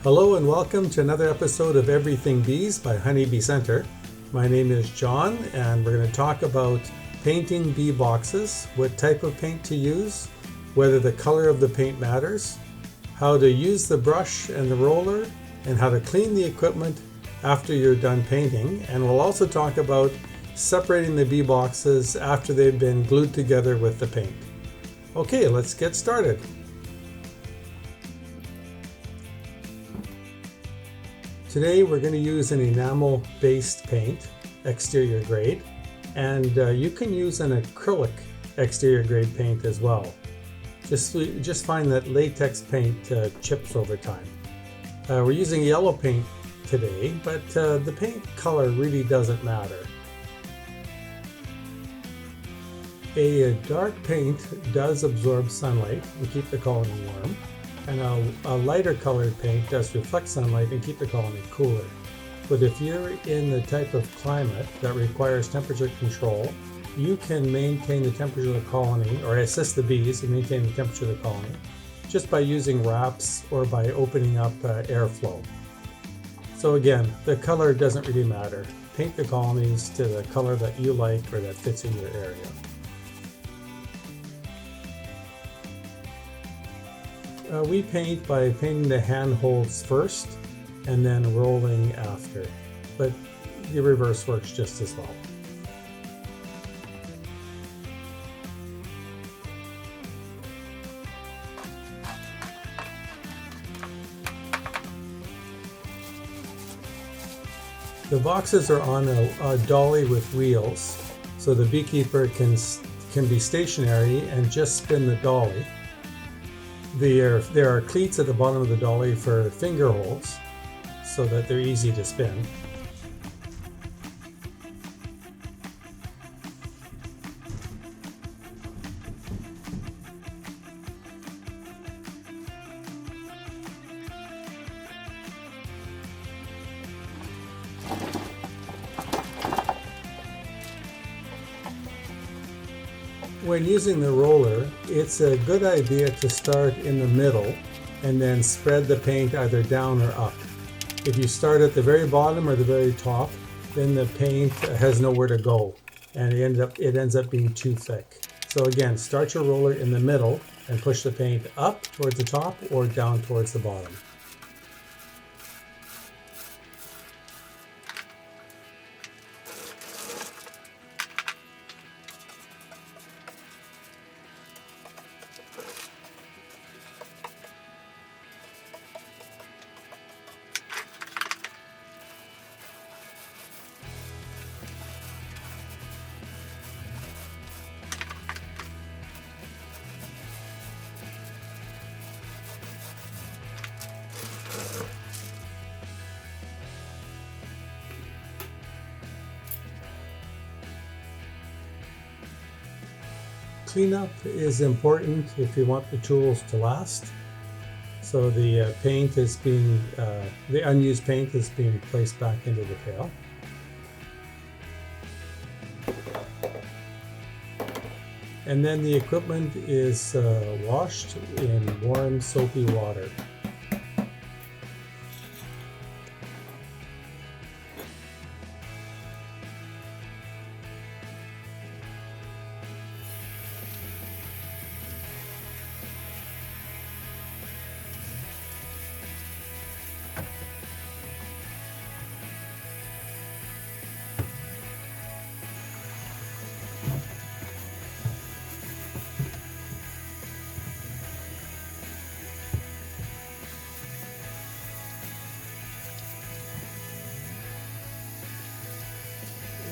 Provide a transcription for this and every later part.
Hello and welcome to another episode of Everything Bees by Honeybee Center. My name is John and we're going to talk about painting bee boxes, what type of paint to use, whether the color of the paint matters, how to use the brush and the roller, and how to clean the equipment after you're done painting. And we'll also talk about separating the bee boxes after they've been glued together with the paint. Okay, let's get started. Today we're going to use an enamel-based paint, exterior grade, and you can use an acrylic exterior grade paint as well. Just find that latex paint chips over time. We're using yellow paint today, but the paint color really doesn't matter. A dark paint does absorb sunlight and keep the colony warm. And a lighter colored paint does reflect sunlight and keep the colony cooler. But if you're in the type of climate that requires temperature control, you can maintain the temperature of the colony, or assist the bees in maintaining the temperature of the colony, just by using wraps or by opening up airflow. So again, the color doesn't really matter. Paint the colonies to the color that you like or that fits in your area. We paint by painting the handholds first and then rolling after, but the reverse works just as well. The boxes are on a dolly with wheels, so the beekeeper can be stationary and just spin the dolly. There are cleats at the bottom of the dolly for finger holds so that they're easy to spin. When using the roller, it's a good idea to start in the middle and then spread the paint either down or up. If you start at the very bottom or the very top, then the paint has nowhere to go and it ends up being too thick. So again, start your roller in the middle and push the paint up towards the top or down towards the bottom. Cleanup is important if you want the tools to last. So the unused paint is being placed back into the pail. And then the equipment is washed in warm soapy water.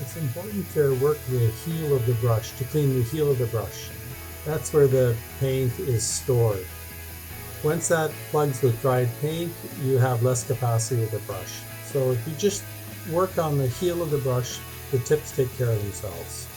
It's important to work the heel of the brush, to clean the heel of the brush. That's where the paint is stored. Once that plugs with dried paint, you have less capacity of the brush. So if you just work on the heel of the brush, the tips take care of themselves.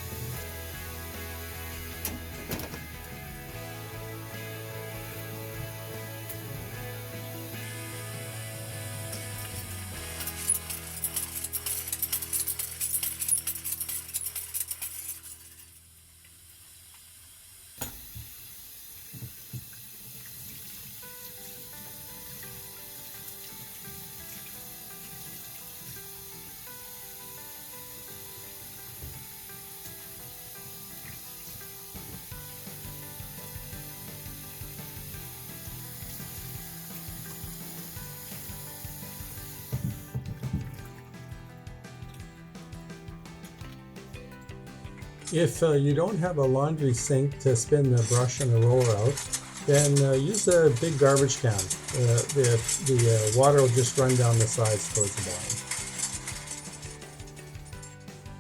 If you don't have a laundry sink to spin the brush and the roller out, then use a big garbage can. The water will just run down the sides towards the bottom.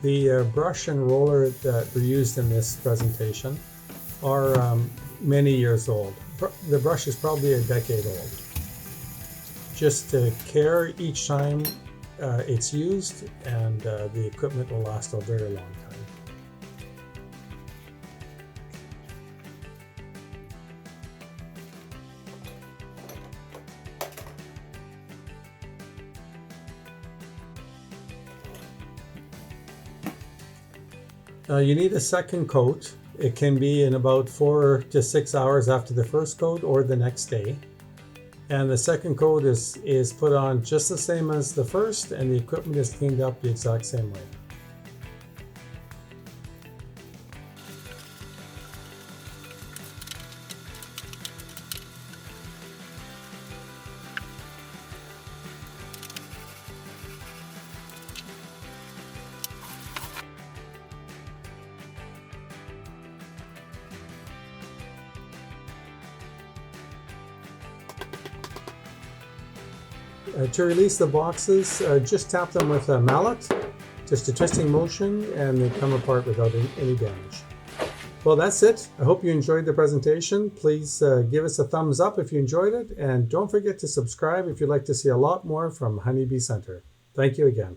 The brush and roller that were used in this presentation are many years old. The brush is probably a decade old. Just care each time it's used, and the equipment will last a very long time. You need a second coat. It can be in about 4 to 6 hours after the first coat or the next day. And the second coat is put on just the same as the first, and the equipment is cleaned up the exact same way. To release the boxes, just tap them with a mallet, just a twisting motion, and they come apart without any damage. Well, that's it. I hope you enjoyed the presentation. Please give us a thumbs up if you enjoyed it, and don't forget to subscribe if you'd like to see a lot more from Honeybee Center. Thank you again.